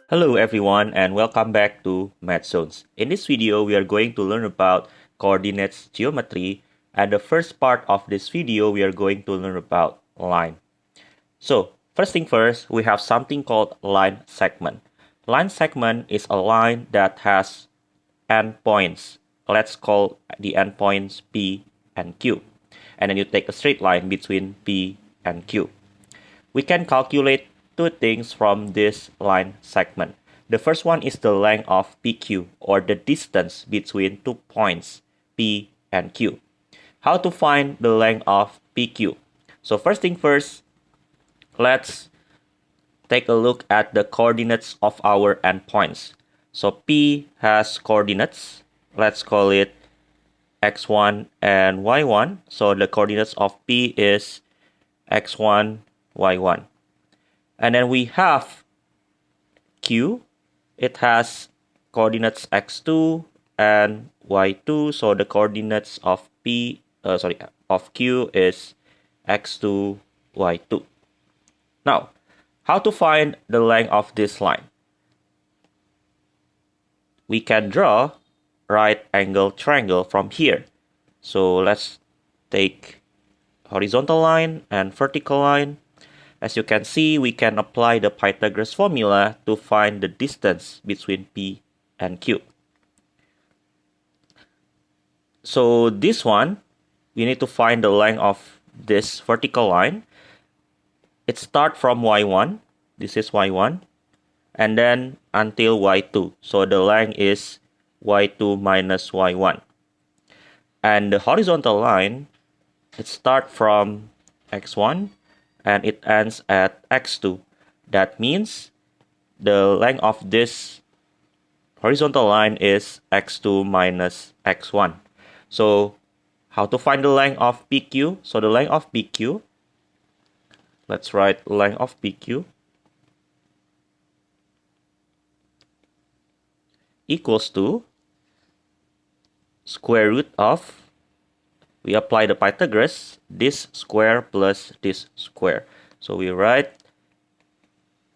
Hello everyone and welcome back to Math Zones. In this video, we are going to learn about coordinates geometry, and the first part of this video, we are going to learn about line. So, first thing first, we have something called line segment. Line segment is a line that has endpoints. Let's call the endpoints P and Q. And then you take a straight line between P and Q. We can calculate two things from this line segment. The first one is the length of PQ, or the distance between 2 points P and Q. How to find the length of PQ? So first thing first, let's take a look at the coordinates of our endpoints. So P has coordinates. Let's call it x1 and y1. So the coordinates of P is x1, y1. And then we have Q. It has coordinates x2 and y2. So the coordinates of of Q is x2, y2. Now, how to find the length of this line? We can draw right angle triangle from here. So let's take horizontal line and vertical line. As you can see, we can apply the Pythagoras formula to find the distance between P and Q. So this one, we need to find the length of this vertical line. It starts from y1, this is y1, and then until y2. So the length is y2 minus y1. And the horizontal line, it starts from x1, and it ends at x2. That means the length of this horizontal line is x2 minus x1. So how to find the length of PQ? So the length of PQ, let's write length of PQ equals to square root of, we apply the Pythagoras, this square plus this square. So we write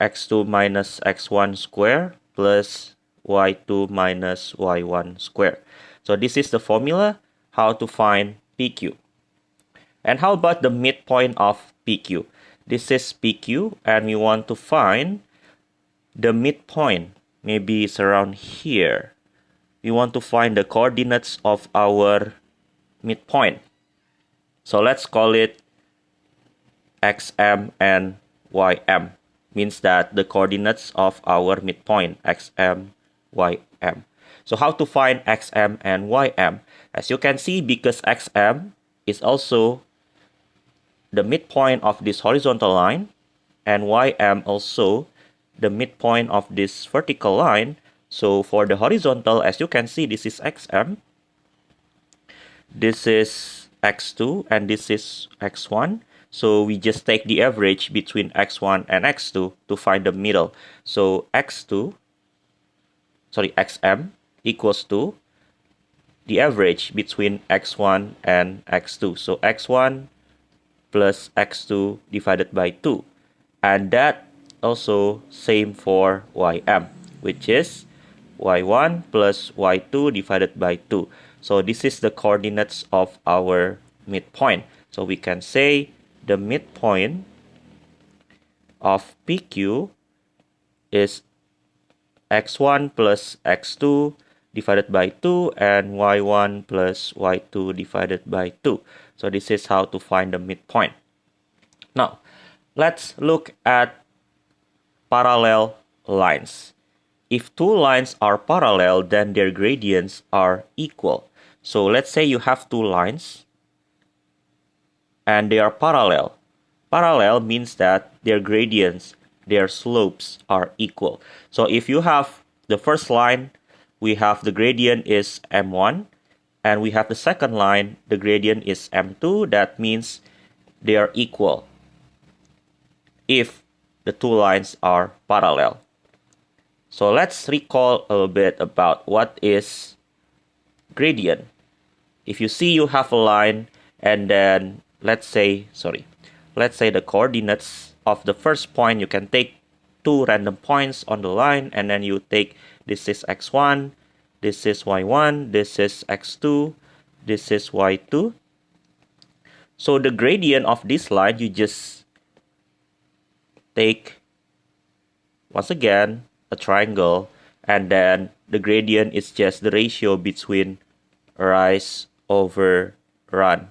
x2 minus x1 square plus y2 minus y1 square. So this is the formula how to find PQ. And how about the midpoint of PQ? This is PQ and we want to find the midpoint. Maybe it's around here. We want to find the coordinates of our midpoint. So let's call it xm and ym. Means that the coordinates of our midpoint, xm, ym. So how to find xm and ym? As you can see, because xm is also the midpoint of this horizontal line, and ym also the midpoint of this vertical line. So for the horizontal, as you can see, this is xm, this is x2, and this is x1. So we just take the average between x1 and x2 to find the middle. So xm equals to the average between x1 and x2. So x1 plus x2 divided by 2. And that also same for ym, which is y1 plus y2 divided by 2. So this is the coordinates of our midpoint. So we can say the midpoint of PQ is x1 plus x2 divided by 2 and y1 plus y2 divided by 2. So this is how to find the midpoint. Now, let's look at parallel lines. If two lines are parallel, then their gradients are equal. So let's say you have two lines and they are parallel. Parallel means that their gradients, their slopes are equal. So if you have the first line, we have the gradient is m1, and we have the second line, the gradient is m2. That means they are equal if the two lines are parallel. So let's recall a little bit about what is gradient. If you see you have a line, and then let's say the coordinates of the first point, you can take two random points on the line, and then you take this is x1, this is y1, this is x2, this is y2. So the gradient of this line, you just take, once again, a triangle, and then the gradient is just the ratio between rise over run.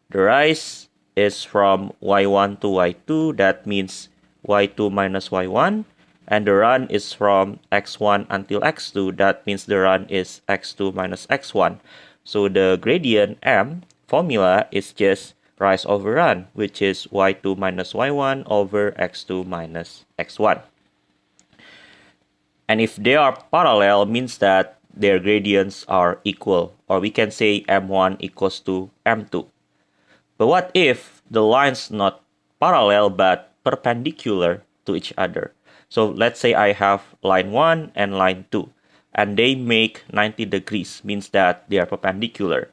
The rise is from y1 to y2, that means y2 minus y1, and the run is from x1 until x2, that means the run is x2 minus x1. So the gradient m formula is just rise over run, which is y2 minus y1 over x2 minus x1. And if they are parallel, means that their gradients are equal, or we can say m1 equals to m2. But what if the lines not parallel but perpendicular to each other? So let's say I have line 1 and line 2, and they make 90 degrees, means that they are perpendicular.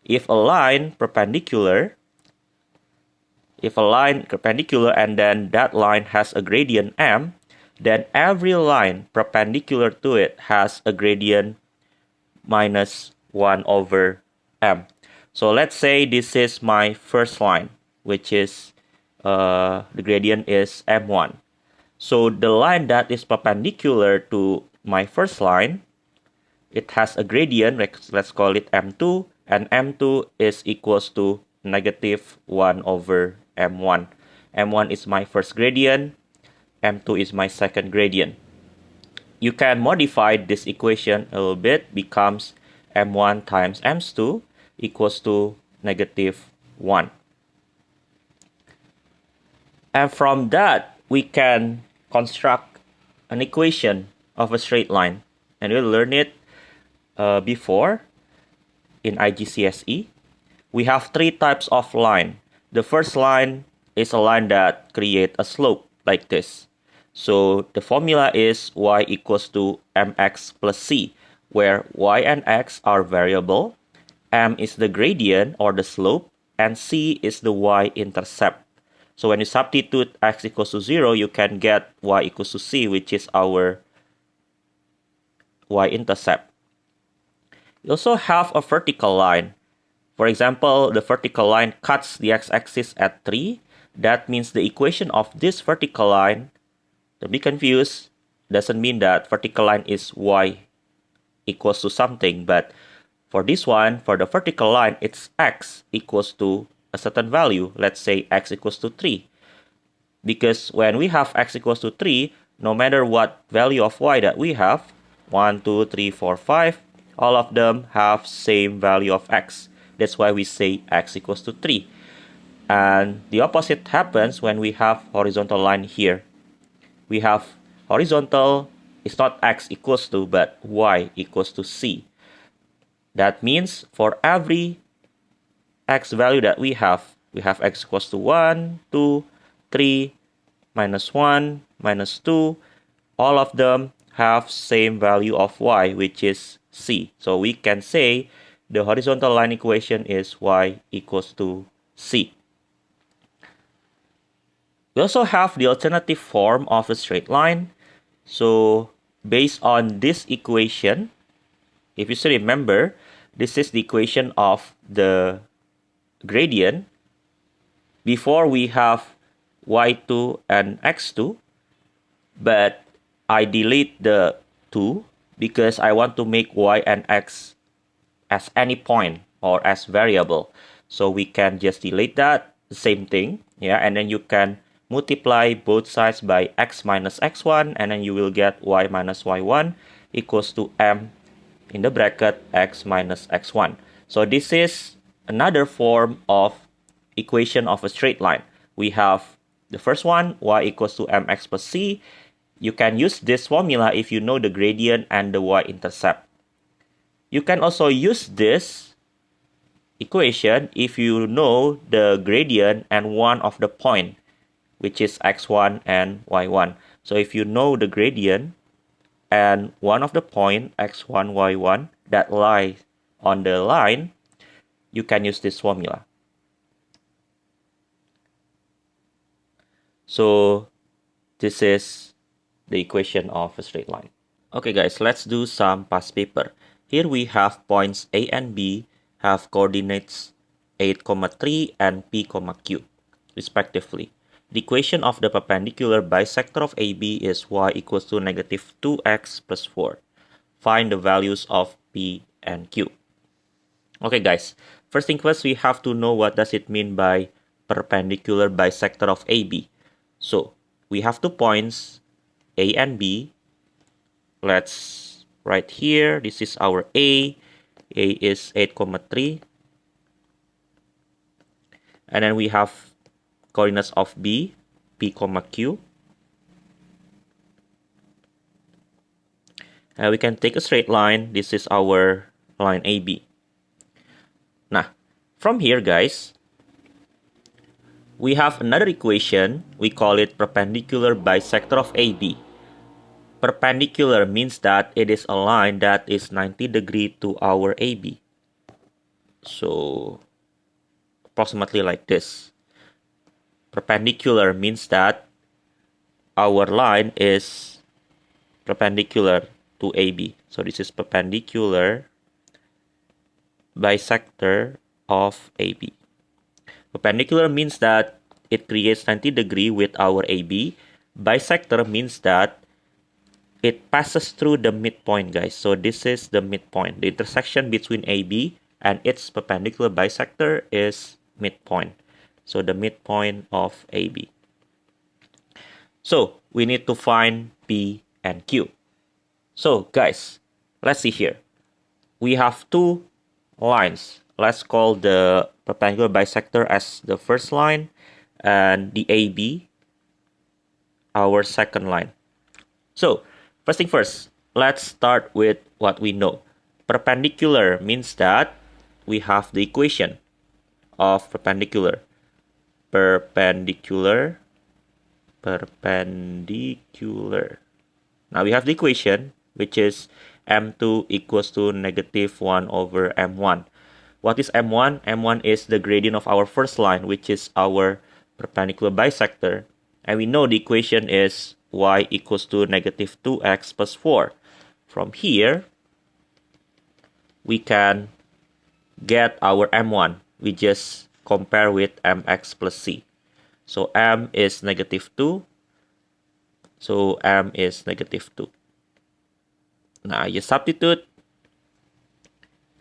If a line perpendicular and then that line has a gradient m, then every line perpendicular to it has a gradient minus 1 over m. So let's say this is my first line, which is the gradient is m1. So the line that is perpendicular to my first line, it has a gradient, let's call it m2, and m2 is equals to negative 1 over m1. m1 is my first gradient, m2 is my second gradient. You can modify this equation a little bit, becomes m1 times m2 equals to negative 1. And from that, we can construct an equation of a straight line. And we'll learn it before in IGCSE. We have three types of line. The first line is a line that creates a slope like this. So the formula is y equals to mx plus c, where y and x are variable, m is the gradient or the slope, and c is the y-intercept. So when you substitute x equals to 0, you can get y equals to c, which is our y-intercept. You also have a vertical line. For example, the vertical line cuts the x-axis at 3. That means the equation of this vertical line, don't be confused, doesn't mean that vertical line is y equals to something, but for this one, for the vertical line, it's x equals to a certain value. Let's say x equals to 3. Because when we have x equals to 3, no matter what value of y that we have, 1, 2, 3, 4, 5, all of them have same value of x. That's why we say x equals to 3. And the opposite happens when we have horizontal line here. We have horizontal, it's not x equals to, but y equals to c. That means for every x value that we have x equals to 1, 2, 3, minus 1, minus 2. All of them have same value of y, which is c. So we can say the horizontal line equation is y equals to c. We also have the alternative form of a straight line. So based on this equation, if you still remember, this is the equation of the gradient. Before we have y2 and x2, but I delete the 2 because I want to make y and x as any point or as variable. So we can just delete that, same thing, yeah, and then you can multiply both sides by x minus x1, and then you will get y minus y1 equals to m in the bracket x minus x1. So this is another form of equation of a straight line. We have the first one, y equals to mx plus c. You can use this formula if you know the gradient and the y-intercept. You can also use this equation if you know the gradient and one of the point, which is x1 and y1. So if you know the gradient and one of the point, x1, y1, that lies on the line, you can use this formula. So this is the equation of a straight line. Okay guys, let's do some past paper. Here we have points A and B have coordinates 8, 3 and P, Q respectively. The equation of the perpendicular bisector of AB is y equals to negative 2x plus 4. Find the values of P and Q. Okay guys, first thing first, we have to know what does it mean by perpendicular bisector of AB. So we have 2 points A and B. Let's write here, this is our A is 8, 3. And then we have coordinates of B, P, Q. And we can take a straight line. This is our line AB. Now, from here guys, we have another equation. We call it perpendicular bisector of AB. Perpendicular means that it is a line that is 90 degrees to our AB. So, approximately like this. Perpendicular means that our line is perpendicular to AB. So this is perpendicular bisector of AB. Perpendicular means that it creates 90 degrees with our AB. Bisector means that it passes through the midpoint, guys. So this is the midpoint. The intersection between AB and its perpendicular bisector is midpoint. So the midpoint of AB. So we need to find P and Q. So guys, let's see here. We have two lines. Let's call the perpendicular bisector as the first line and the AB our second line. So first thing first, let's start with what we know. Perpendicular means that we have the equation of perpendicular. Perpendicular. Now we have the equation, which is m2 equals to negative 1 over m1. What is m1? M1 is the gradient of our first line, which is our perpendicular bisector. And we know the equation is y equals to negative 2x plus 4. From here, we can get our m1. We just compare with mx plus c. So m is negative 2. So m is negative 2. Now you substitute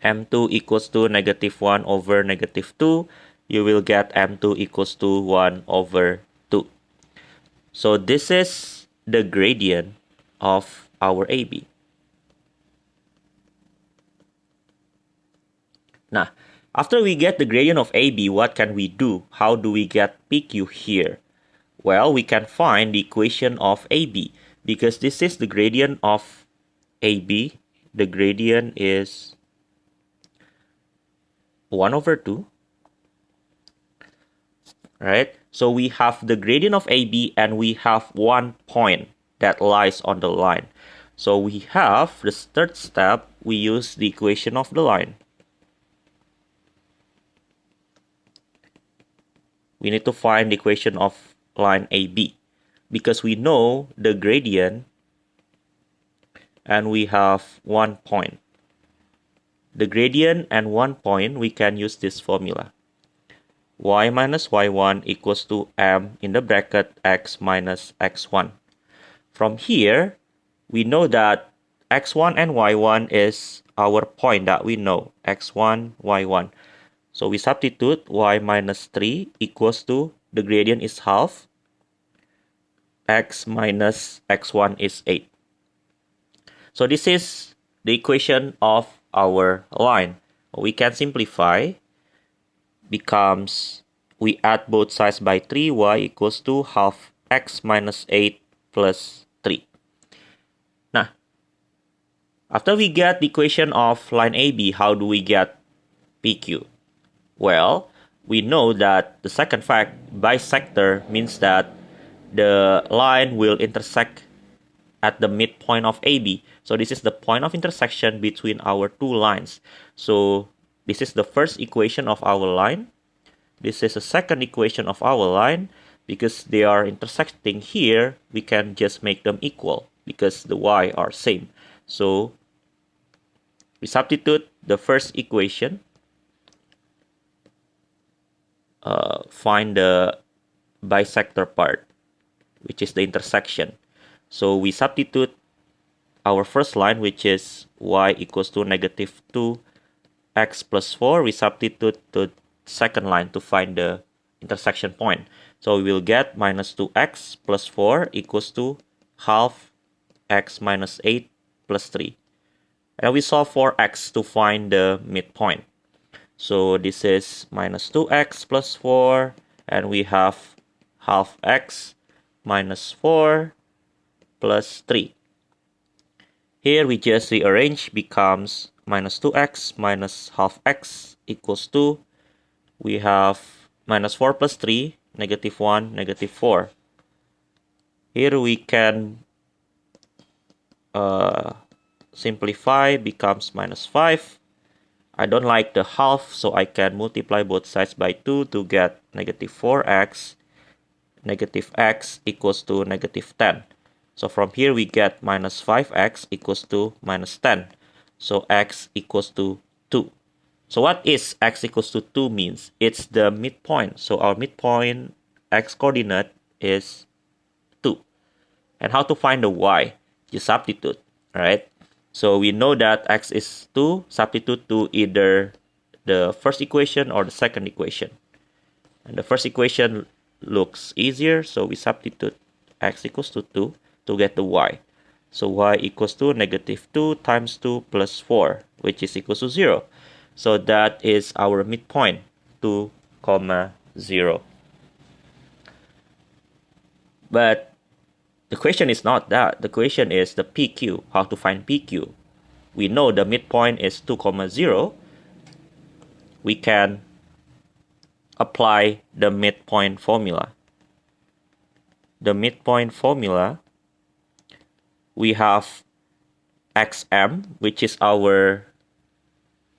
m2 equals to negative 1 over negative 2. You will get m2 equals to 1 over 2. So this is the gradient of our AB. Now, after we get the gradient of AB, what can we do? How do we get PQ here? Well, we can find the equation of AB because this is the gradient of AB. The gradient is 1 over 2. Right? So we have the gradient of AB and we have one point that lies on the line. So we have the third step, we use the equation of the line. We need to find the equation of line AB because we know the gradient and we have one point. The gradient and one point, we can use this formula. Y minus y1 equals to m in the bracket x minus x1. From here, we know that x1 and y1 is our point that we know, x1, y1. So we substitute y minus 3 equals to, the gradient is half, x minus x1 is 8. So this is the equation of our line. We can simplify, becomes, we add both sides by 3, y equals to half x minus 8 plus 3. Now, after we get the equation of line AB, how do we get PQ? Well, we know that the second fact, bisector, means that the line will intersect at the midpoint of AB. So this is the point of intersection between our two lines. So this is the first equation of our line. This is the second equation of our line. because they are intersecting here, we can just make them equal because the y are same. So we substitute the first equation, find the bisector part, which is the intersection. So we substitute our first line, which is y equals to negative 2x plus 4. We substitute the second line to find the intersection point. So we will get minus 2x plus 4 equals to half x minus 8 plus 3. And we solve for x to find the midpoint. So this is minus 2x plus 4, and we have half x minus 4 plus 3. Here we just rearrange, becomes minus 2x minus half x equals 2. We have minus 4 plus 3, negative 1, negative 4. Here we can simplify, becomes minus 5. I don't like the half, so I can multiply both sides by 2 to get negative 4x. Negative x equals to negative 10. So from here we get minus 5x equals to minus 10. So x equals to 2. So what is x equals to 2 means? It's the midpoint. So our midpoint x coordinate is 2. And how to find the y? You substitute, right? So we know that x is 2, substitute to either the first equation or the second equation. And the first equation looks easier, so we substitute x equals to 2 to get the y. So y equals to negative 2 times 2 plus 4, which is equals to 0. So that is our midpoint, 2, 0. But the question is not that. The question is the PQ, how to find PQ. We know the midpoint is 2, 0. We can apply the midpoint formula. The midpoint formula, we have xm, which is our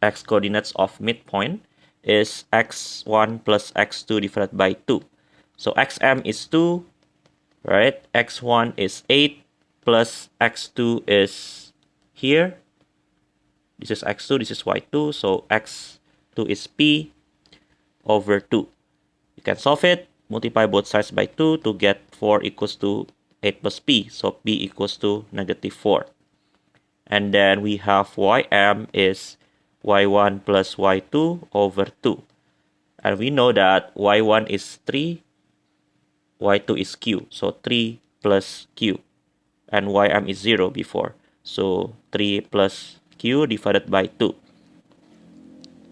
x coordinates of midpoint, is x1 plus x2 divided by 2. So xm is 2, right? x1 is 8 plus x2 is here. This is x2, this is y2, so x2 is p over 2. You can solve it, multiply both sides by 2 to get 4 equals to 8 plus p. So p equals to negative 4. And then we have ym is y1 plus y2 over 2. And we know that y1 is 3, y2 is q. So 3 plus q. And ym is 0 before. So 3 plus q divided by 2.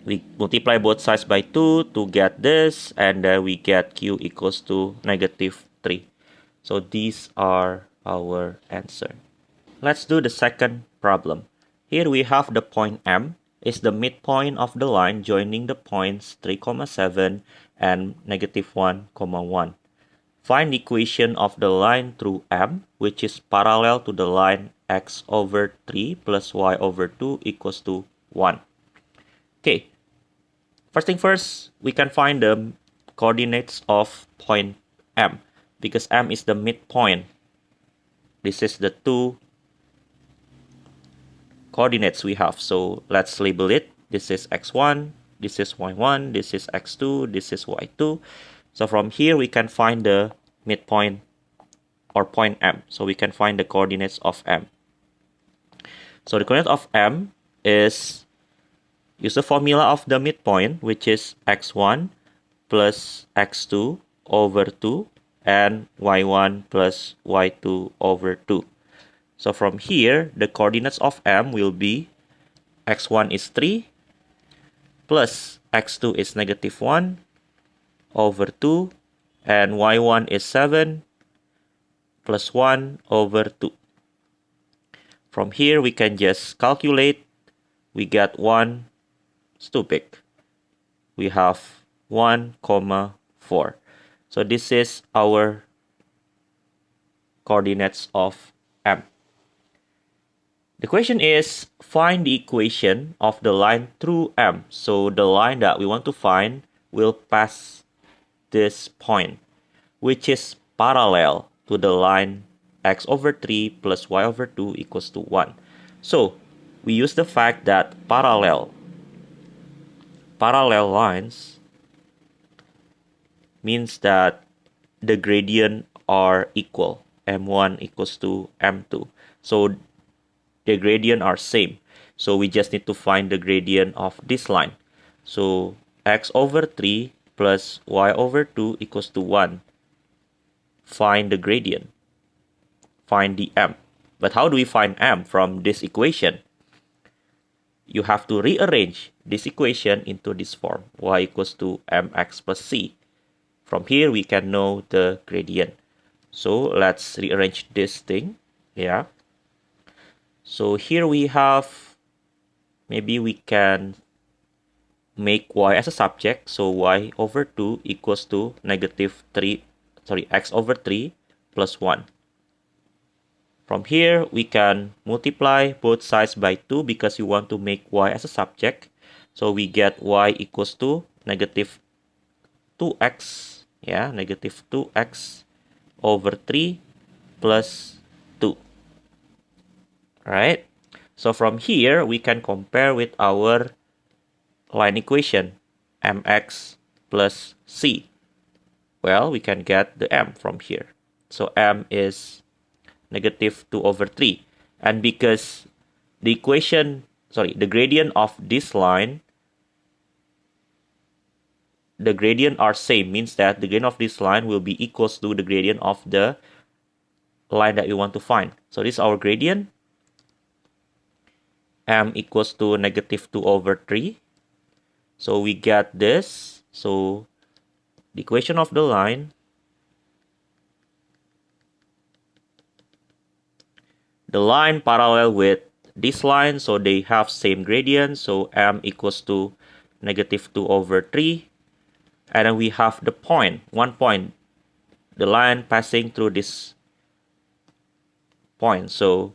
We multiply both sides by 2 to get this, and then we get q equals to negative 3. So these are our answer. Let's do the second problem. Here we have the point M is the midpoint of the line joining the points 3, 7 and negative 1, 1. Find the equation of the line through M, which is parallel to the line x over 3 plus y over 2 equals to 1. Okay. First thing first, we can find the coordinates of point M, because M is the midpoint. This is the two coordinates we have. So let's label it. This is x1, this is y1, this is x2, this is y2. So from here we can find the midpoint or point M. So we can find the coordinates of M. So the coordinate of M is, use the formula of the midpoint, which is x1 plus x2 over 2 and y1 plus y2 over 2. So from here, the coordinates of M will be x1 is 3 plus x2 is negative 1 over 2 and y1 is 7 plus 1 over 2. From here, we can just calculate. We get 1 stupid. We have 1, 4. So this is our coordinates of M. The question is, find the equation of the line through M. So the line that we want to find will pass this point. which is parallel to the line x over 3 plus y over 2 equals to 1. So we use the fact that parallel lines means that the gradient are equal. M1 equals to M2. So the gradient are same. So we just need to find the gradient of this line. So x over 3 plus y over 2 equals to 1. Find the gradient. Find the m. But how do we find m from this equation? You have to rearrange this equation into this form. Y equals to mx plus c. From here, we can know the gradient. So let's rearrange this thing. Yeah. So here we have, maybe we can make y as a subject. So y over 2 equals to x over 3 plus 1. From here, we can multiply both sides by 2 because we want to make y as a subject. So we get y equals to negative 2x. Yeah, negative 2x over 3 plus 2. Right? So from here, we can compare with our line equation, mx plus c. Well, we can get the m from here. So m is negative 2 over 3. And because the gradient of this line, the gradient are same, means that the gradient of this line will be equals to the gradient of the line that we want to find. So this is our gradient. M equals to negative 2 over 3. So we get this. So the equation of the line, parallel with this line, so they have same gradient. So M equals to negative 2 over 3. And then we have the point, 1 point, the line passing through this point. So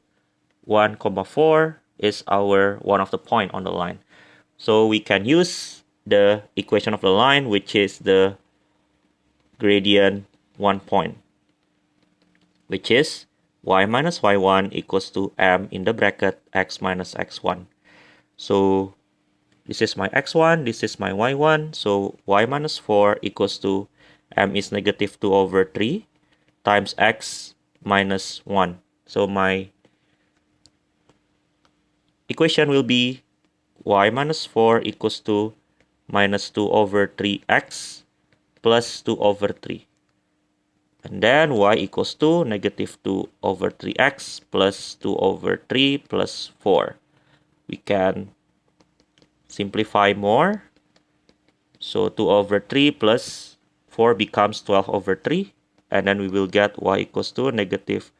1, 4 is our one of the point on the line. So we can use the equation of the line, which is the gradient 1 point, which is y minus y1 equals to m in the bracket x minus x1. So this is my x1, this is my y1. So y minus 4 equals to m is negative 2 over 3 times x minus 1. So my equation will be y minus 4 equals to minus 2 over 3x plus 2 over 3. And then y equals to negative 2 over 3x plus 2 over 3 plus 4. We can simplify more. So 2 over 3 plus 4 becomes 12 over 3. And then we will get y equals to negative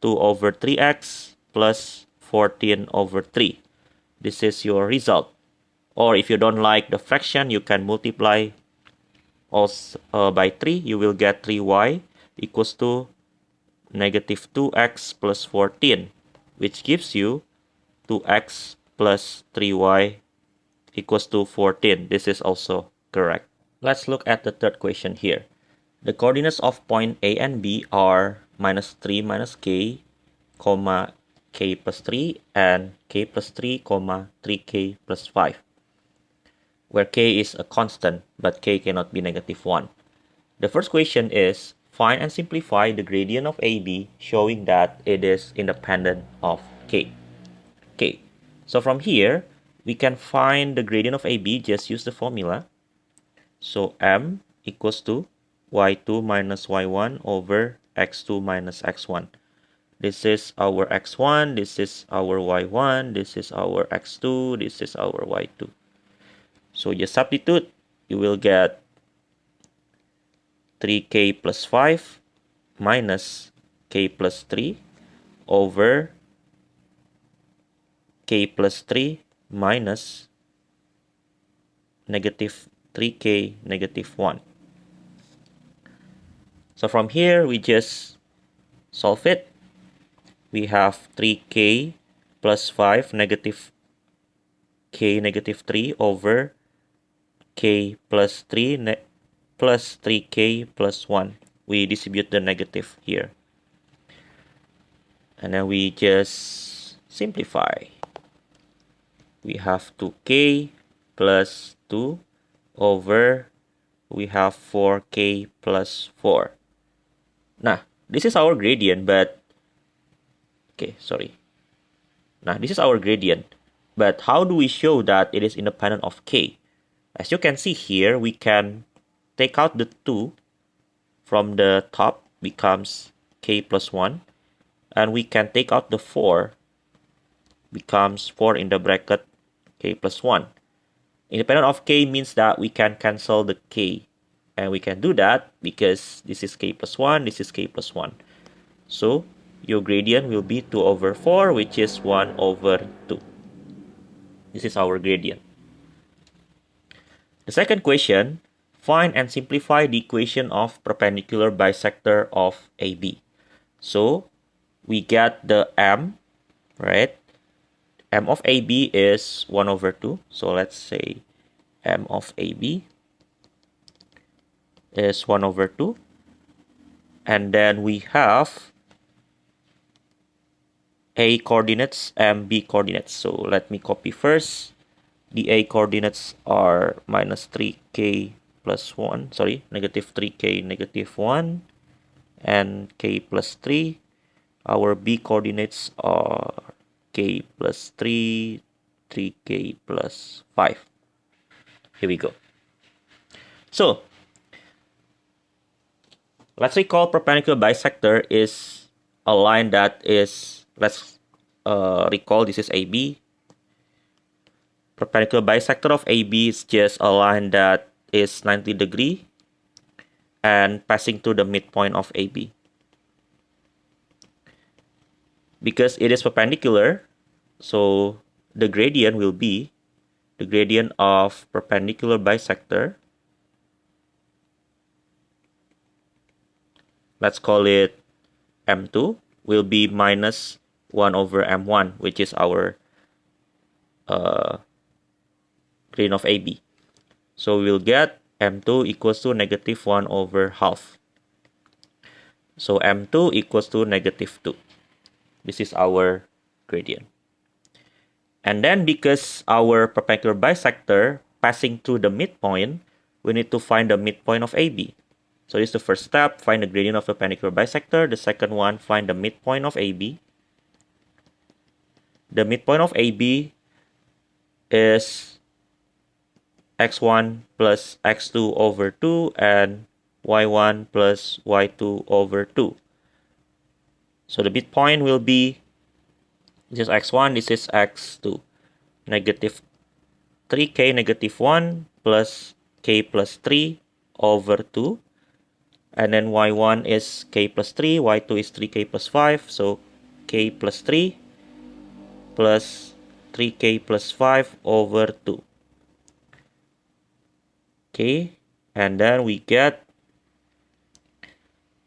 2 over 3x plus 14 over 3. This is your result. Or if you don't like the fraction, you can multiply also by 3. You will get 3y equals to negative 2x plus 14, which gives you 2x plus 3y equals to 14. This is also correct. Let's look at the third question here. The coordinates of point A and B are minus 3 minus k, comma k plus 3 and k plus 3, comma 3k plus 5, where k is a constant, but k cannot be negative 1. The first question is, find and simplify the gradient of AB, showing that it is independent of k. Okay, so from here, we can find the gradient of AB, just use the formula. So m equals to y2 minus y1 over x2 minus x1. This is our x1, this is our y1, this is our x2, this is our y2. So just substitute, you will get 3k plus 5 minus k plus 3 over k plus 3 minus negative 3k negative 1. So from here, we just solve it. We have 3k plus 5 negative k negative 3 over k plus 3 plus 3k plus 1. we distribute the negative here. And then we just simplify. We have 2k plus 2 over, we have 4k plus 4. Nah, this is our gradient, but, okay, sorry. Now, this is our gradient. But how do we show that it is independent of k? As you can see here, we can take out the 2 from the top, becomes k plus 1. And we can take out the 4, becomes 4 in the bracket k plus 1. Independent of k means that we can cancel the k. And we can do that because this is k plus 1, this is k plus 1. So your gradient will be 2 over 4, which is 1 over 2. This is our gradient. The second question, find and simplify the equation of perpendicular bisector of AB. So we get the m, right? M of AB is 1 over 2. So let's say m of AB is 1 over 2. And then we have A coordinates and B coordinates. So let me copy first. The A coordinates are minus 3k plus 1. Sorry, negative 3k, negative 1. And k plus 3. Our B coordinates are k plus 3, 3k plus 5. Here we go. So, let's recall perpendicular bisector is a line that is, let's recall this is AB. Perpendicular bisector of AB is just a line that is 90 degree and passing through the midpoint of AB. Because it is perpendicular, so the gradient will be the gradient of perpendicular bisector. Let's call it M2 will be minus 1 over M1, which is our gradient of AB. So we'll get M2 equals to negative 1 over half. So M2 equals to negative 2. This is our gradient. And then because our perpendicular bisector passing through the midpoint, we need to find the midpoint of AB. So this is the first step, find the gradient of perpendicular bisector. The second one, find the midpoint of AB. The midpoint of AB is x1 plus x2 over 2 and y1 plus y2 over 2. So the midpoint will be, this is x1, this is x2. Negative 3k negative 1 plus k plus 3 over 2. And then y1 is k plus 3, y2 is 3k plus 5. So k plus 3 plus 3k plus 5 over 2. Okay, and then we get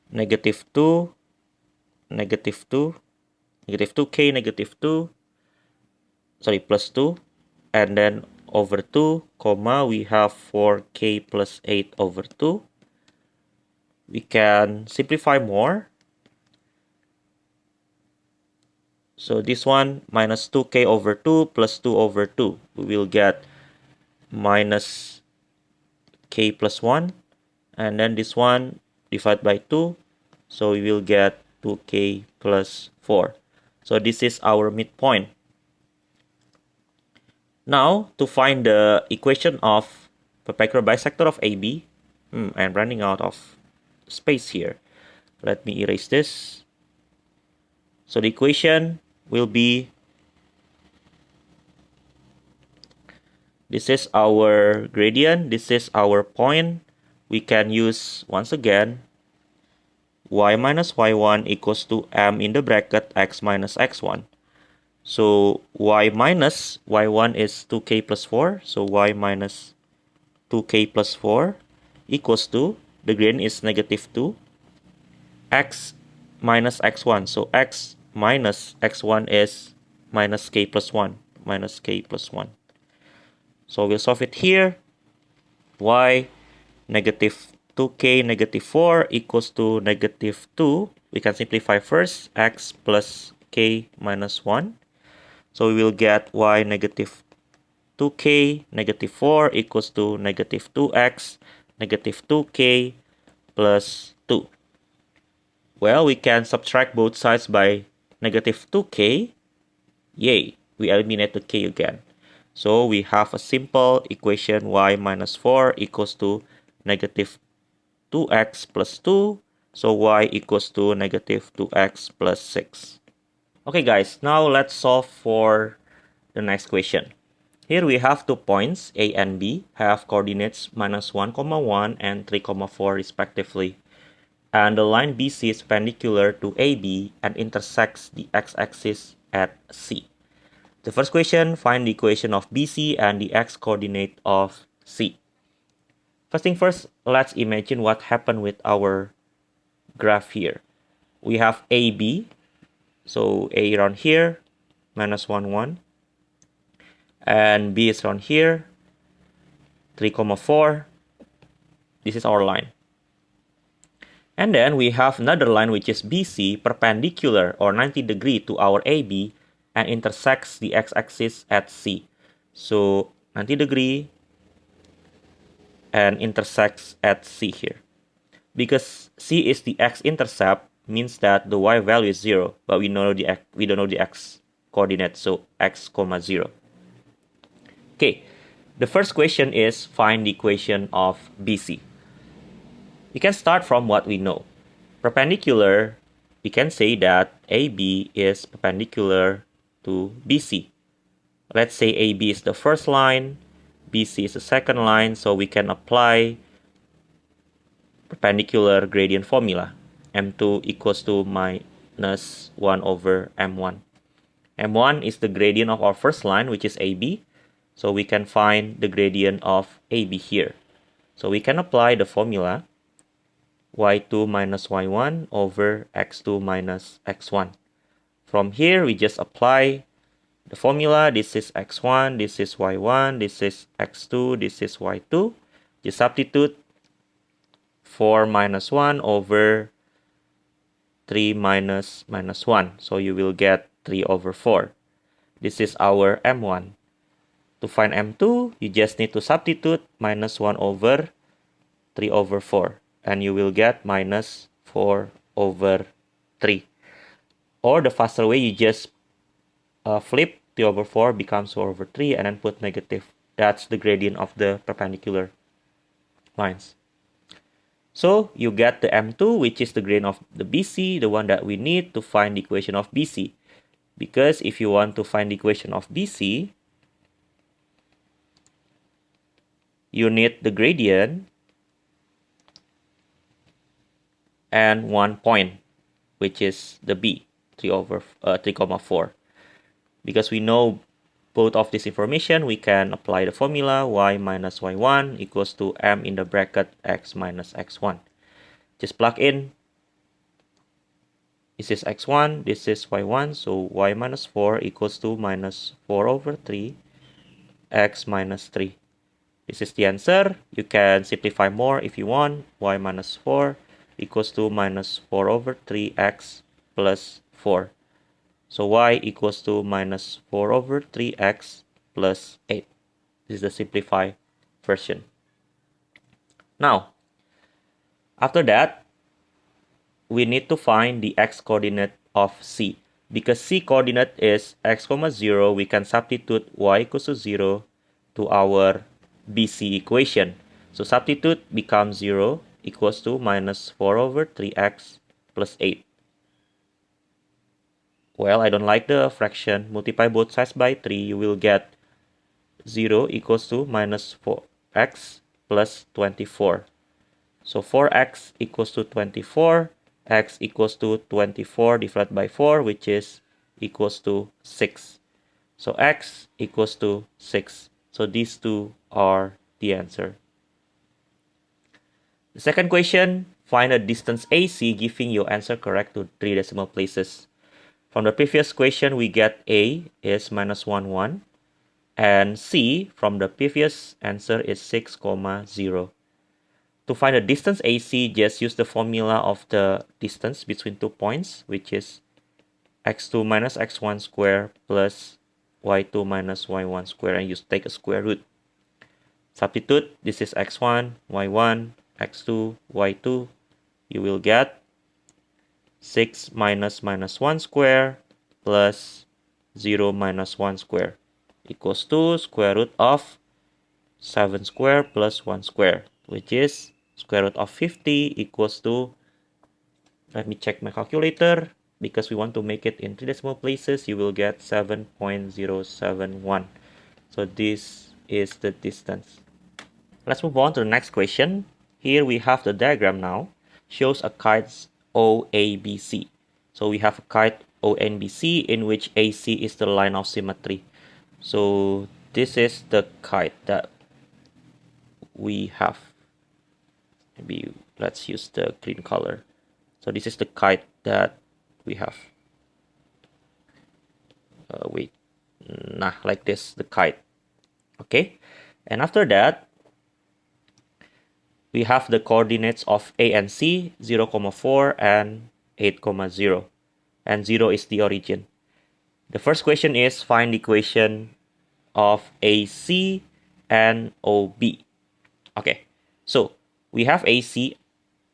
negative 2, negative 2, negative 2k, negative 2, sorry, plus 2, and then over 2, comma, we have 4k plus 8 over 2. We can simplify more. So this one, minus 2k over 2 plus 2 over 2. We will get minus k plus 1. And then this one, divided by 2. So we will get 2k plus 4. So this is our midpoint. Now, to find the equation of perpendicular bisector of AB, I'm running out of space here. Let me erase this. So the equation will be, this is our gradient, this is our point. We can use, once again, y minus y1 equals to m in the bracket x minus x1. So y minus y1 is 2k plus 4. So y minus 2k plus 4 equals to, the gradient is negative 2, x minus x1. So x minus x1 is minus k plus 1. Minus k plus 1. So we'll solve it here. Y negative 2k negative 4 equals to negative 2. We can simplify first, x plus k minus 1. So we will get y negative 2k negative 4 equals to negative 2x negative 2k plus 2. Well, we can subtract both sides by negative 2k. Yay, we eliminate the k again. So we have a simple equation y minus 4 equals to negative 2x plus 2. So y equals to negative 2x plus 6. Okay guys, now let's solve for the next question. Here we have 2 points, A and B, have coordinates minus 1, 1 and 3, 4 respectively. And the line BC is perpendicular to AB and intersects the x-axis at C. The first question, find the equation of BC and the x-coordinate of C. First thing first, let's imagine what happened with our graph here. We have AB, so A around here, minus 1, 1. And B is around here, 3, 4. This is our line. And then we have another line which is BC perpendicular or 90 degree to our AB and intersects the x-axis at C. So 90 degree and intersects at C here. Because C is the x-intercept means that the y value is 0, but we don't know the x coordinate, so x, 0. Okay, the first question is find the equation of BC. We can start from what we know. Perpendicular, we can say that AB is perpendicular to BC. Let's say AB is the first line, BC is the second line, so we can apply perpendicular gradient formula. M2 equals to minus 1 over M1. M1 is the gradient of our first line, which is AB. So we can find the gradient of AB here. So we can apply the formula y2 minus y1 over x2 minus x1. From here, we just apply the formula. This is x1, this is y1, this is x2, this is y2. Just substitute 4 minus 1 over 3 minus 1. So you will get 3 over 4. This is our M1. To find M2, you just need to substitute minus 1 over 3 over 4. And you will get minus 4 over 3. Or the faster way, you just flip 3 over 4 becomes 4 over 3 and then put negative. That's the gradient of the perpendicular lines. So you get the M2, which is the gradient of the BC, the one that we need to find the equation of BC. Because if you want to find the equation of BC, you need the gradient and 1 point, which is the B, 3, 4. Because we know both of this information, we can apply the formula y minus y1 equals to m in the bracket x minus x1. Just plug in. This is x1, this is y1, so y minus 4 equals to minus 4 over 3 x minus 3. This is the answer. You can simplify more if you want. Y minus 4 equals to minus 4 over 3x plus 4. So y equals to minus 4 over 3x plus 8. This is the simplified version. Now, after that, we need to find the x-coordinate of C. Because C coordinate is x, 0, we can substitute y equals to 0 to our BC equation. So substitute becomes 0 equals to minus 4 over 3x plus 8. Well, I don't like the fraction. Multiply both sides by 3, you will get 0 equals to minus 4x plus 24. So 4x equals to 24, x equals to 24 divided by 4, which is equals to 6. So x equals to 6. So these two are the answer. The second question, find a distance AC giving your answer correct to 3 decimal places. From the previous question, we get A is minus 1, 1. And C from the previous answer is 6, 0. To find the distance AC, just use the formula of the distance between 2 points, which is x2 minus x1 square plus y2 minus y1 square, and you take a square root. Substitute, this is x1, y1, x2, y2. You will get 6 minus 1 square plus 0 minus 1 square equals to square root of 7 square plus 1 square, which is square root of 50 equals to, let me check my calculator, because we want to make it in 3 decimal places, you will get 7.071. So this is the distance. Let's move on to the next question. Here we have the diagram now. Shows a kite OABC. So we have a kite ONBC in which AC is the line of symmetry. So this is the kite that we have. Maybe let's use the green color. So this is the kite that we have. Like this, the kite. Okay, and after that, we have the coordinates of A and C, 0, 4 and 8, 0. And 0 is the origin. The first question is find the equation of AC and OB. Okay, so we have AC.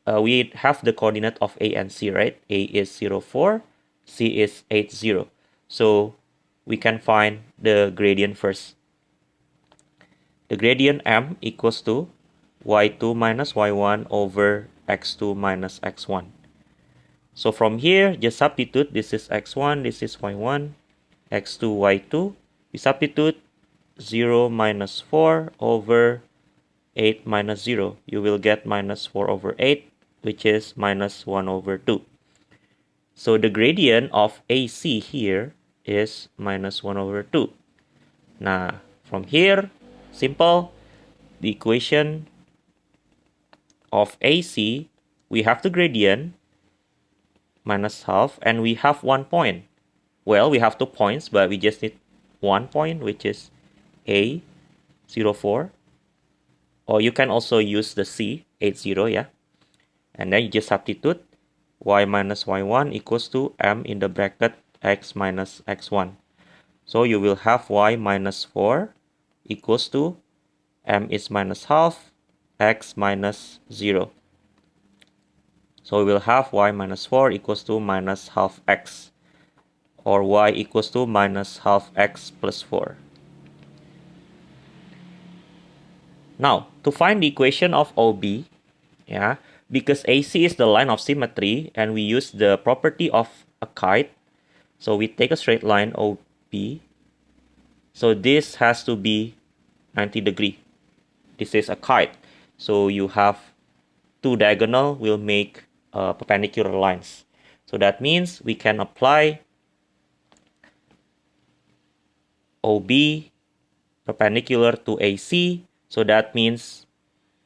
We have the coordinate of A and C, right? A is 0, 4, C is 8, 0. So we can find the gradient first. The gradient M equals to y2 minus y1 over x2 minus x1. So from here, just substitute. This is x1, this is y1, x2, y2. We substitute 0 minus 4 over 8 minus 0. You will get minus 4 over 8, which is minus 1 over 2. So the gradient of AC here is minus 1 over 2. Now, from here, simple, the equation of AC, we have the gradient minus half, and we have 1 point. Well, we have 2 points, but we just need 1 point, which is A, 0, 4. Or you can also use the C, 8, 0, yeah. And then you just substitute y minus y1 equals to m in the bracket x minus x1. So you will have y minus 4 equals to m is minus half, x minus 0. So we will have y minus 4 equals to minus half x, or y equals to minus half x plus 4. Now, to find the equation of OB, yeah, because AC is the line of symmetry and we use the property of a kite, so we take a straight line OB. So this has to be 90 degree. This is a kite. So you have two diagonal will make perpendicular lines. So that means we can apply OB perpendicular to AC. So that means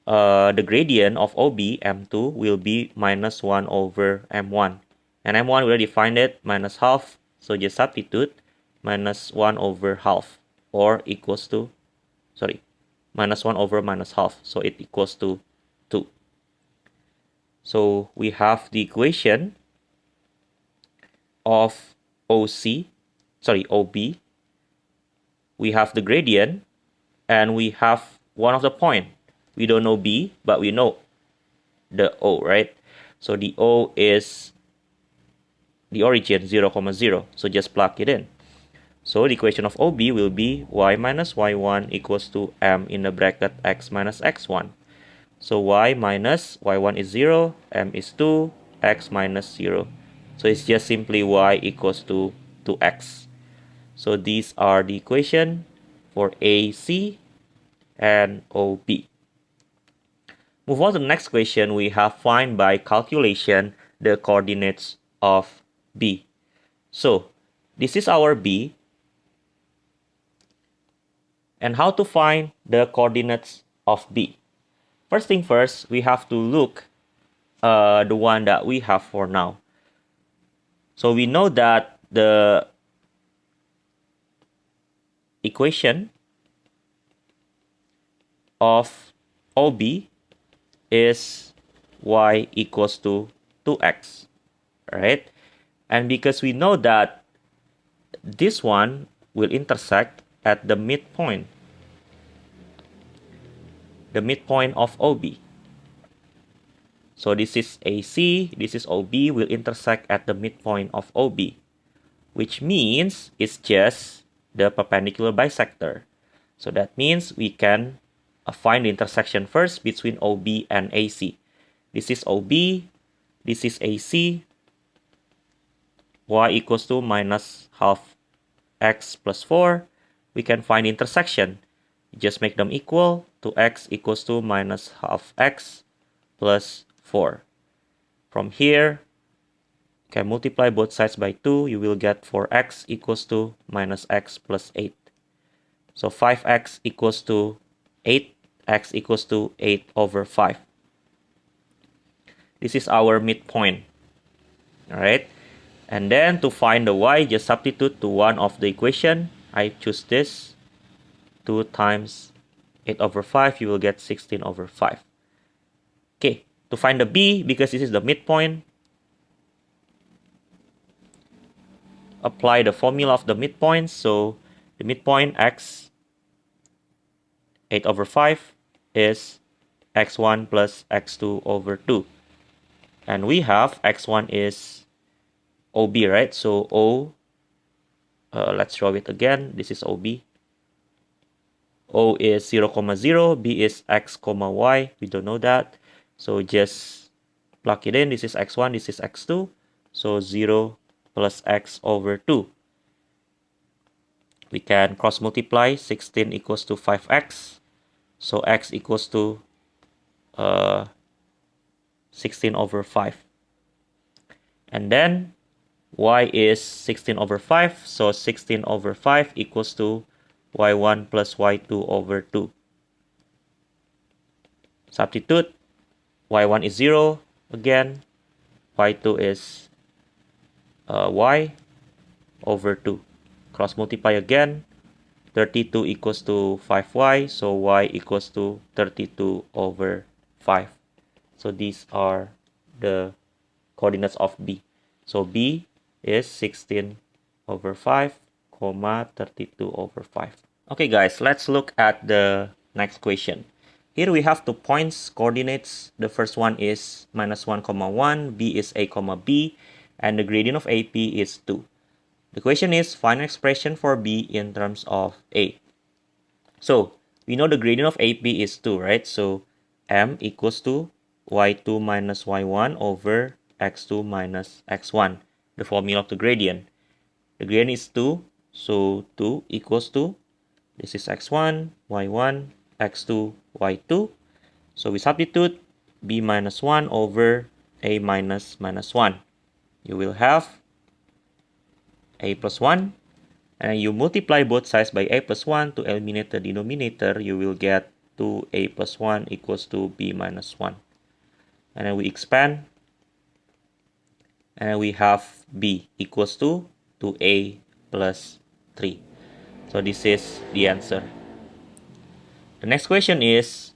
the gradient of OB, M2, will be minus 1 over M1. And M1 we already find it, minus half. So just substitute minus 1 over half, or equals to, minus 1 over minus half. So it equals to 2. So we have the equation of OB. We have the gradient, and we have one of the point. We don't know B, but we know the O, right? So the O is the origin, 0, 0. So just plug it in. So the equation of OB will be y minus y1 equals to m in the bracket x minus x1. So y minus y1 is 0, m is 2, x minus 0. So it's just simply y equals to 2x. So these are the equation for AC and OB. Move on to the next question. We have find by calculation the coordinates of B. So this is our B. And how to find the coordinates of B? First thing first, we have to look the one that we have for now. So we know that the equation of OB is y equals to 2x, right? And because we know that this one will intersect at the midpoint of OB. So this is AC, this is OB, will intersect at the midpoint of OB, which means it's just the perpendicular bisector. So that means we can find the intersection first between OB and AC. This is OB, this is AC, y equals to minus half x plus 4. We can find the intersection. Just make them equal to x equals to minus half x plus 4. From here, you can multiply both sides by 2. You will get 4x equals to minus x plus 8. So 5x equals to 8. X equals to 8 over 5. This is our midpoint. Alright. And then to find the y, just substitute to one of the equation. I choose this. 2 times 8 over 5. You will get 16 over 5. Okay. To find the b, because this is the midpoint, apply the formula of the midpoint. So the midpoint x 8 over 5 is x1 plus x2 over 2. And we have x1 is OB, right? So O, let's draw it again. This is OB. O is 0, 0. B is x, y. We don't know that. So just plug it in. This is x1, this is x2. So 0 plus x over 2. We can cross multiply. 16 equals to 5x. So x equals to 16 over 5. And then y is 16 over 5. So 16 over 5 equals to y1 plus y2 over 2. Substitute. Y1 is 0 again. Y2 is y over 2. Cross multiply again. 32 equals to 5y. So y equals to 32 over 5. So these are the coordinates of B. So B is 16 over 5, 32 over 5. Okay guys, let's look at the next question. Here we have 2 points, coordinates. The first one is minus 1, 1, B is A, B, and the gradient of AP is 2. The question is, find an expression for B in terms of A. So, we know the gradient of AP is 2, right? So, M equals to y2 minus y1 over x2 minus x1, the formula of the gradient. The gradient is 2, so 2 equals to, this is x1, y1, x2, y2. So we substitute b minus 1 over a minus 1. You will have a plus 1, and you multiply both sides by a plus 1 to eliminate the denominator. You will get 2a plus 1 equals to b minus 1. And then we expand, and then we have b equals to 2a plus 3. So this is the answer. The next question is,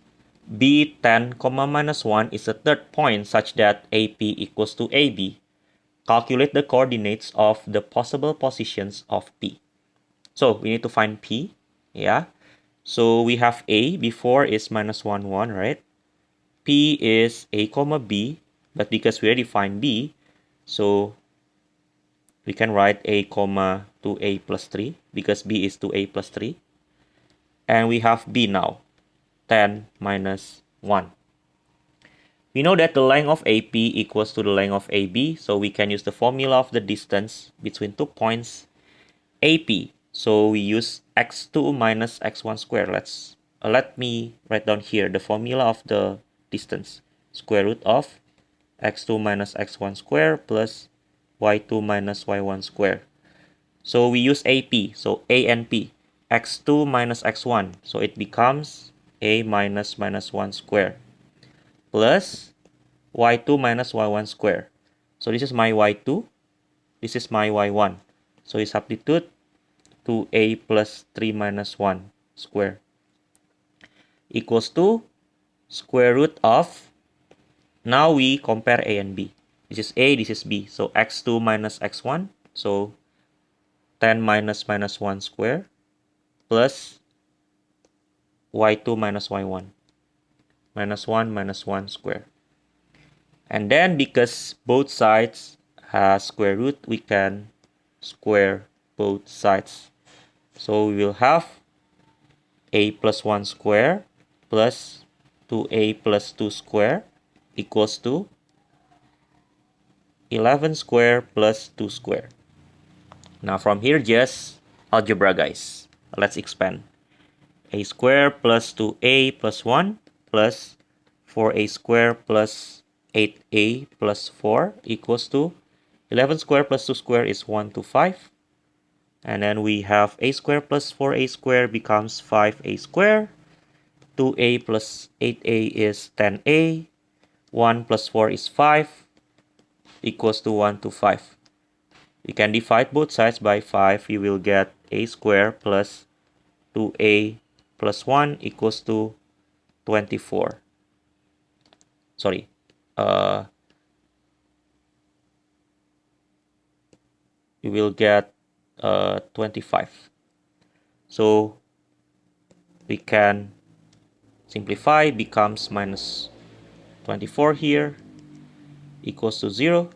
b 10, minus 1 is a third point such that AP equals to AB. Calculate the coordinates of the possible positions of P. So we need to find P. Yeah. So we have A before is minus 1, 1, right? P is A, B, but because we already find B, so we can write A, 2A plus 3 because B is 2A plus 3. And we have B now, 10 minus 1. We know that the length of AP equals to the length of AB, so we can use the formula of the distance between 2 points, AP. So we use x2 minus x1 square. Let me write down here the formula of the distance. Square root of x2 minus x1 square plus y2 minus y1 square. So we use AP, so A and P. X2 minus x1, so it becomes A minus 1 square plus y2 minus y1 square. So this is my y2, this is my y1. So we substitute 2a plus 3 minus 1 square equals to square root of Now we compare A and B. This is A, this is B. So x2 minus x1. So 10 minus minus 1 square plus y2 minus y1. Minus 1 minus 1 square. And then because both sides has square root, we can square both sides. So we will have a plus 1 square plus 2a plus 2 square equals to 11 square plus 2 square. Now from here, just algebra, guys. Let's expand. A square plus 2a plus 1 plus 4a square plus 8a plus 4 equals to 11 square plus 2 square is 125. And then we have a square plus 4a square becomes 5a square. 2a plus 8a is 10a. 1 plus 4 is 5 equals to 125. We can divide both sides by 5. You will get a square plus 2a plus 1 equals to 24. Sorry. You will get 25. So we can simplify, becomes minus 24 here equals to 0.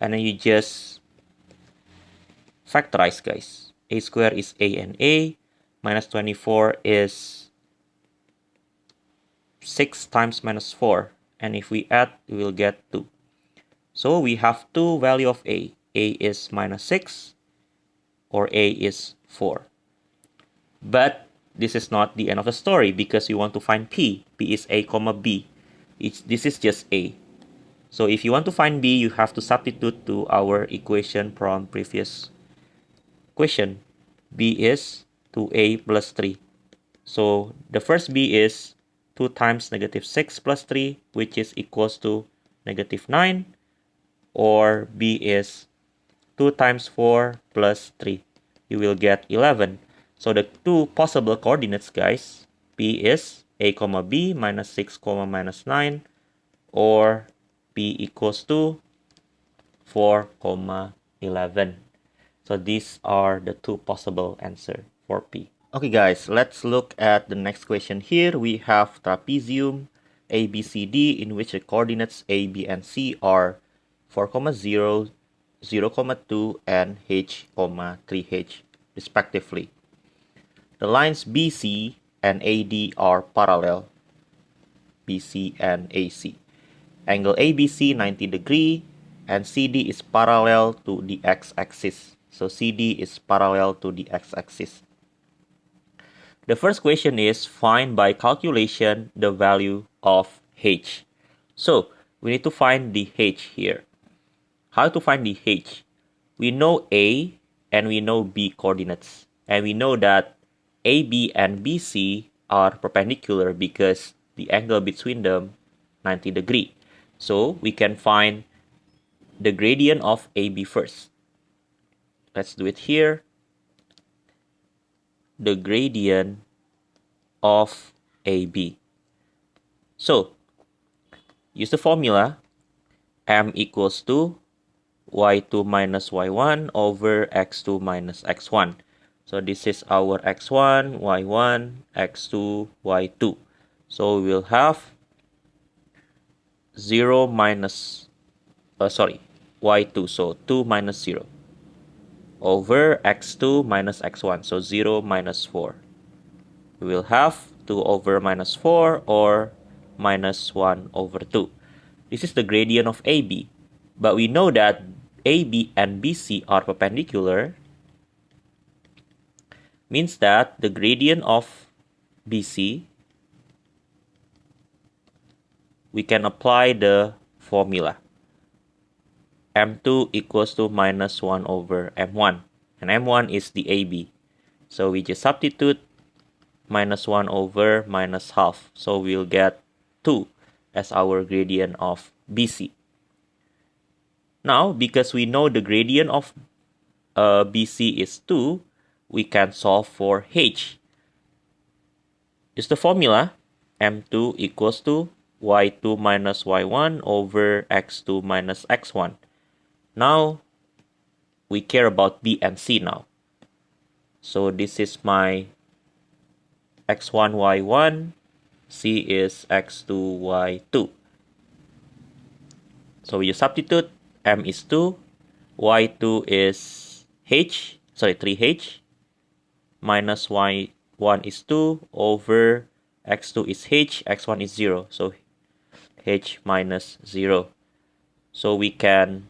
And then you just factorize, guys. A square is a and a. Minus 24 is 6 times minus 4. And if we add, we will get 2. So we have two value of a. A is minus 6 or a is 4. But this is not the end of the story because we want to find p. P is a comma b. This is just a. So if you want to find b, you have to substitute to our equation from previous question. B is 2a plus 3. So the first b is 2 times negative 6 plus 3, which is equals to negative 9. Or b is 2 times 4 plus 3. You will get 11. So the two possible coordinates, guys, p is a comma b minus 6 comma minus 9, or p equals to 4 comma 11. So these are the two possible answers for p. Okay, guys, let's look at the next question here. We have trapezium ABCD in which the coordinates a, b, and c are 4, 0, 0, 2, and h, 3h, respectively. The lines BC and AD are parallel, BC and AC. Angle ABC 90 degree, and CD is parallel to the x-axis. So CD is parallel to the x-axis. The first question is find by calculation the value of h. So we need to find the h here. How to find the h? We know A and we know B coordinates. And we know that AB and BC are perpendicular because the angle between them 90 degree. So we can find the gradient of AB first. Let's do it here. The gradient of AB. So use the formula m equals to y2 minus y1 over x2 minus x1. So this is our x1, y1, x2, y2. So we will have 0 minus, y2. So 2 minus 0 over x2 minus x1. So 0 minus 4. We will have 2 over minus 4 or minus 1 over 2. This is the gradient of AB. But we know that AB and BC are perpendicular, means that the gradient of BC, we can apply the formula. M2 equals to minus 1 over M1. And M1 is the AB. So we just substitute minus 1 over minus half. So we'll get 2 as our gradient of BC. Now, because we know the gradient of BC is 2, we can solve for h. Use the formula. M2 equals to y2 minus y1 over x2 minus x1. Now, we care about b and c now. So this is my x1, y1, c is x2, y2. So you substitute, m is 2, y2 is 3h, minus y1 is 2 over x2 is h, x1 is 0. So h minus 0. So we can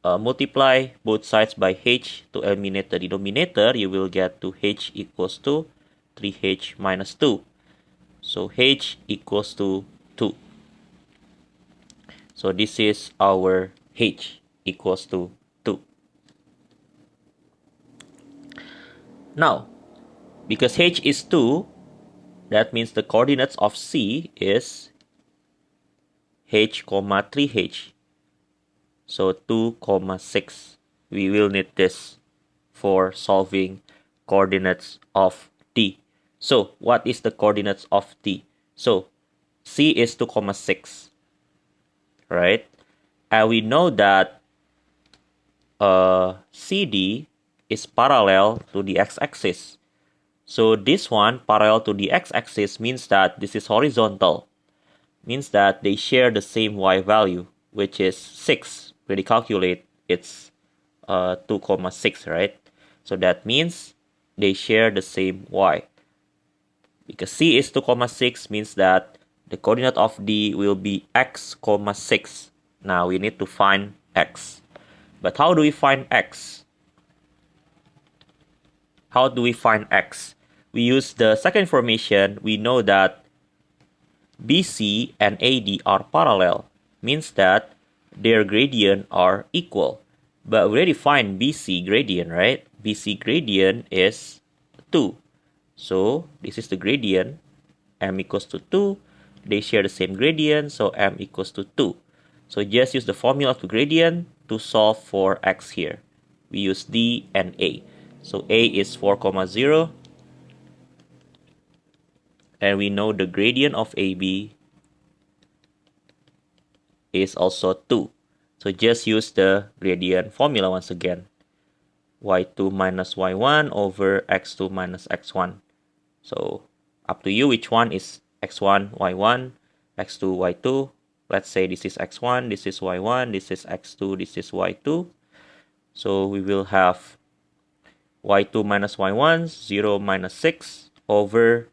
multiply both sides by h to eliminate the denominator. You will get to h equals to 3h minus 2. So h equals to 2. So this is our h equals to 2. Now, because h is 2, that means the coordinates of c is h, 3h. So 2, 6. We will need this for solving coordinates of d. So what is the coordinates of d? So c is 2, 6. Right? And we know that CD is parallel to the x-axis. So this one parallel to the x-axis means that this is horizontal. Means that they share the same y value, which is 6. When you calculate, it's 2, 6, right? So that means they share the same y. Because c is 2, 6 means that the coordinate of d will be x, 6. Now we need to find x. But how do we find x? How do we find x? We use the second information. We know that BC and AD are parallel. Means that their gradient are equal. But we already find BC gradient, right? BC gradient is 2. So this is the gradient. M equals to 2. They share the same gradient, so M equals to 2. So just use the formula of the gradient to solve for x here. We use D and A. So A is 4, 0. And we know the gradient of AB is also 2. So just use the gradient formula once again. y2 minus y1 over x2 minus x1. So up to you which one is x1, y1, x2, y2. Let's say this is x1, this is y1, this is x2, this is y2. So we will have y2 minus y1, 0 minus 6 over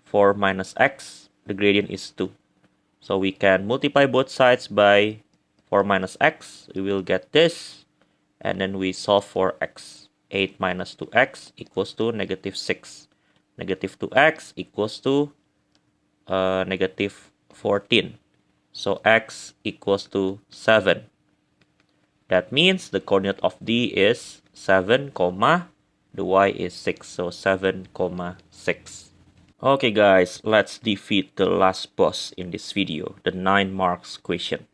4 minus x. The gradient is 2. So we can multiply both sides by 4 minus x. We will get this. And then we solve for x. 8 minus 2x equals to negative 6. Negative 2x equals to negative 14. So x equals to 7. That means the coordinate of D is 7, the y is 6. So 7, 6. Okay guys, let's defeat the last boss in this video, the 9 marks question.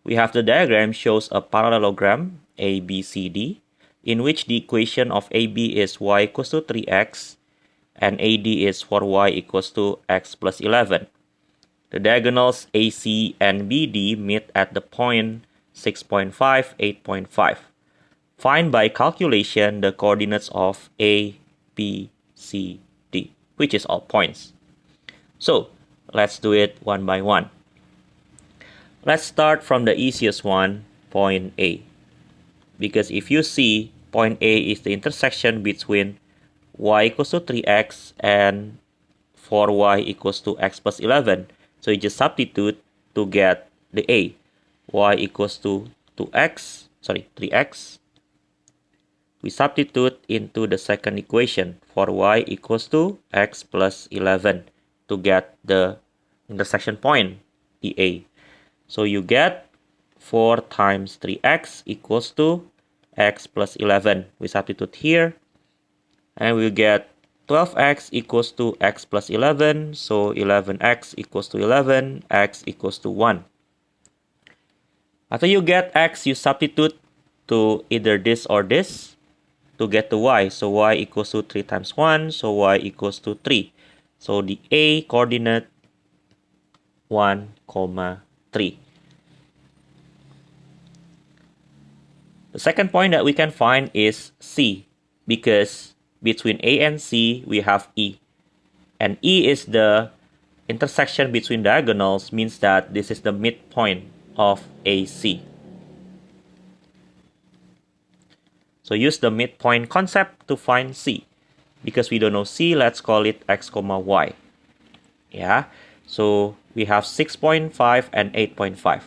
We have the diagram shows a parallelogram ABCD in which the equation of AB is y equals to 3x and AD is for y equals to x plus 11. The diagonals AC and BD meet at the point 6.5, 8.5. Find by calculation the coordinates of A, B, C, D, which is all points. So let's do it one by one. Let's start from the easiest one, point A. Because if you see, point A is the intersection between y equals to 3x and 4y equals to x plus 11. So you just substitute to get the A. Y equals to 3x. We substitute into the second equation for y equals to x plus 11 to get the intersection point, the A. So you get 4 times 3x equals to x plus 11. We substitute here. And we get 12x equals to x plus 11. So 11x equals to 11. X equals to 1. After you get x, you substitute to either this or this to get the y. So y equals to 3 times 1. So y equals to 3. So the A coordinate 1, 3. The second point that we can find is C, because between A and C we have E. And E is the intersection between diagonals, means that this is the midpoint of AC. So use the midpoint concept to find C. Because we don't know C, let's call it x comma y. Yeah, so we have 6.5 and 8.5.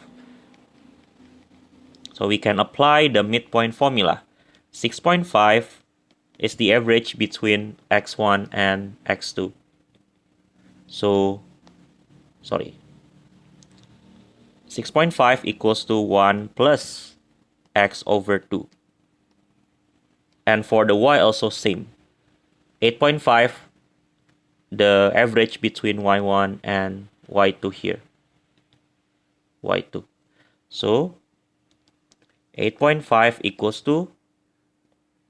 So we can apply the midpoint formula. 6.5 is the average between x1 and x2. So, 6.5 equals to 1 plus x over 2. And for the y also same. 8.5, the average between y1 and y2 here. y2. So, 8.5 equals to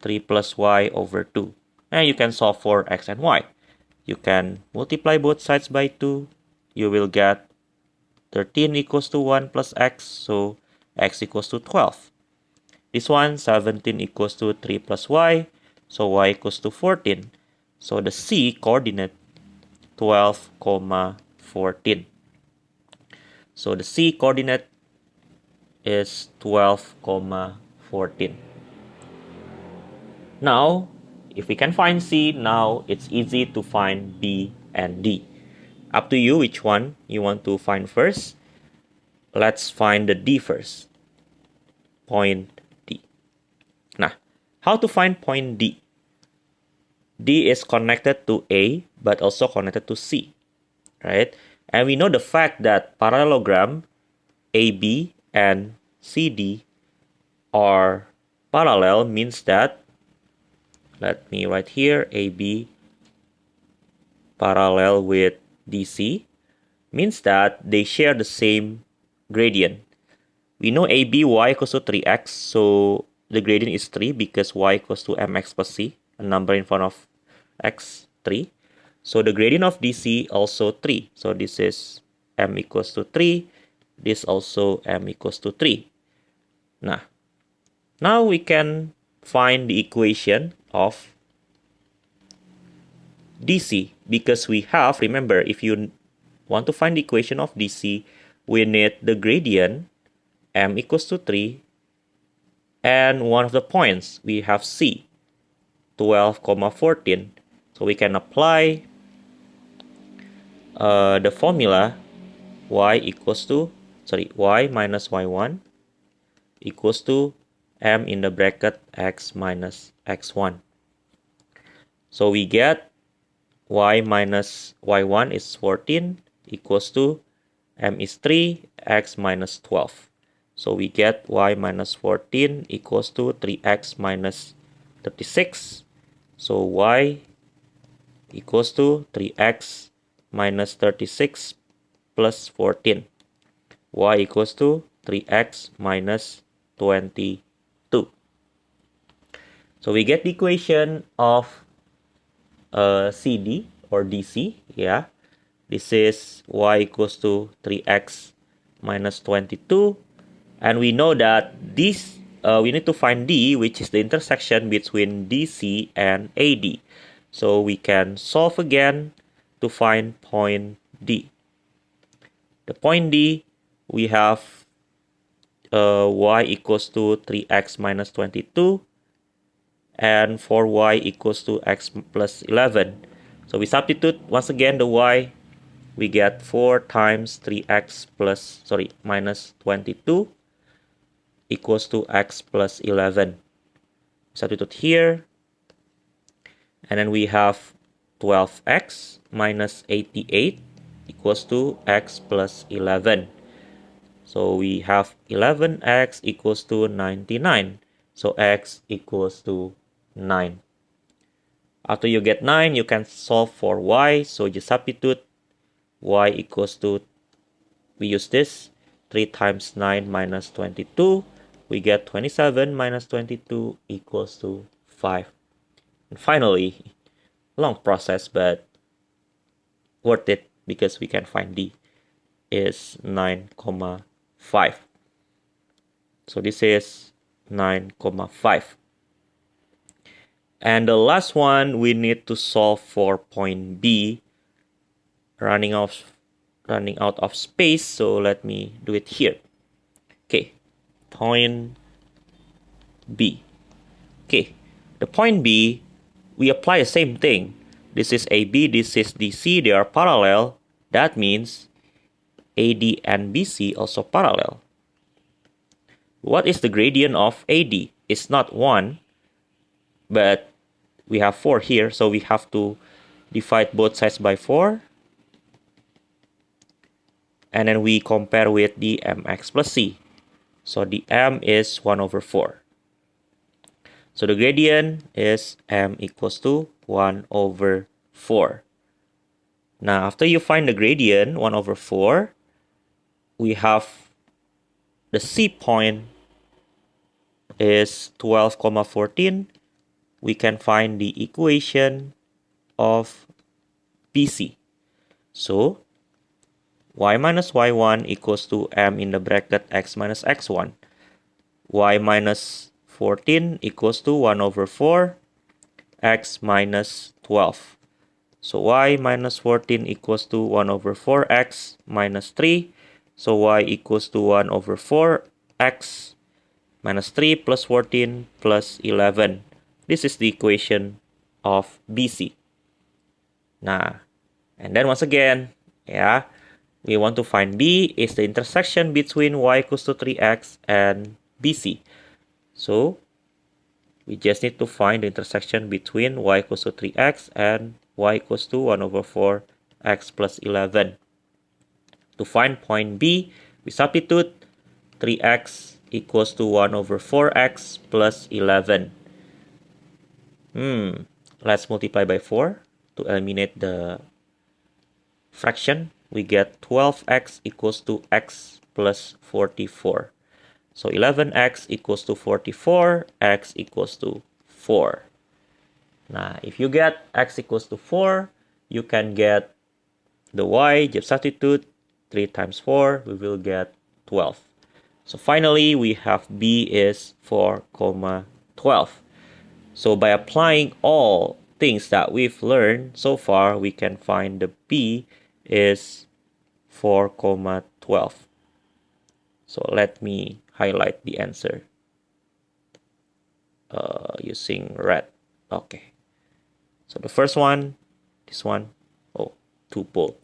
3 plus y over 2. And you can solve for x and y. You can multiply both sides by 2. You will get 13 equals to 1 plus x. So, x equals to 12. This one, 17 equals to 3 plus y. So, y equals to 14. So, the C coordinate 12, 14. So, the C coordinate is 12, 14. Now, if we can find C, now it's easy to find B and D. Up to you which one you want to find first. Let's find the D first. Point D. Now, how to find point D? D is connected to A, but also connected to C, right? And we know the fact that parallelogram AB and CD are parallel, means that, let me write here, AB parallel with DC, means that they share the same gradient. We know AB y equals to 3x, so the gradient is 3 because y equals to mx plus c, a number in front of x, 3. So the gradient of DC also 3. So this is m equals to 3. This also m equals to 3. Now we can find the equation of DC, because we have, remember, if you want to find the equation of DC, we need the gradient m equals to 3 and one of the points we have C, 12, 14. So we can apply the formula y minus y1 equals to m in the bracket x minus x1. So we get y minus y1 is 14 equals to m is 3, x minus 12. So we get y minus 14 equals to 3x minus 36. So y equals to 3x minus 36 plus 14. Y equals to 3x minus 22. So we get the equation of CD or DC. Yeah, this is y equals to 3x minus 22. And we know that this, we need to find D, which is the intersection between DC and AD. So we can solve again to find point D. The point D, we have y equals to 3x minus 22. And for y equals to x plus 11. So we substitute once again the y. We get 4 times 3x minus 22 equals to x plus 11. Substitute here. And then we have 12x minus 88 equals to x plus 11. So we have 11x equals to 99. So x equals to 9. After you get 9, you can solve for y. So you substitute y equals to, we use this, 3 times 9 minus 22. We get 27 minus 22 equals to 5. And finally, long process but worth it because we can find D. is 9,5. So this is 9,5. And the last one, we need to solve for point B, running out of space. So let me do it here. Okay, point B. Okay, the point B, we apply the same thing. This is AB, this is DC, they are parallel. That means AD and BC also parallel. What is the gradient of AD? It's not 1, but we have 4 here, so we have to divide both sides by 4. And then we compare with the mx plus c. So the m is 1 over 4. So the gradient is m equals to 1 over 4. Now, after you find the gradient, 1 over 4, we have the C point is 12,14. We can find the equation of BC. So, y minus y1 equals to m in the bracket x minus x1. Y minus 14 equals to 1 over 4, x minus 12. So y minus 14 equals to 1 over 4, x minus 3. So y equals to 1 over 4, x minus 3 plus 14 plus 11. This is the equation of BC. Nah, and then once again, yeah, we want to find B is the intersection between y equals to 3x and BC. So we just need to find the intersection between y equals to 3x and y equals to 1 over 4 x plus 11. To find point B, we substitute 3x equals to 1 over 4x plus 11. Let's multiply by 4 to eliminate the fraction. We get 12x equals to x plus 44. So 11x equals to 44, x equals to 4. Now, if you get x equals to 4, you can get the y, just substitute 3 times 4, we will get 12. So finally, we have b is 4, 12. So by applying all things that we've learned so far, we can find the b is 4, 12. So let me highlight the answer using red. Okay. So the first one, this one, 2 bold.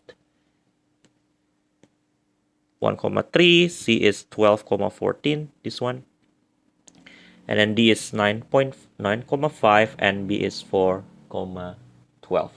1,3, C is 12,14, this one. And then D is 9.9,5 and B is 4,12.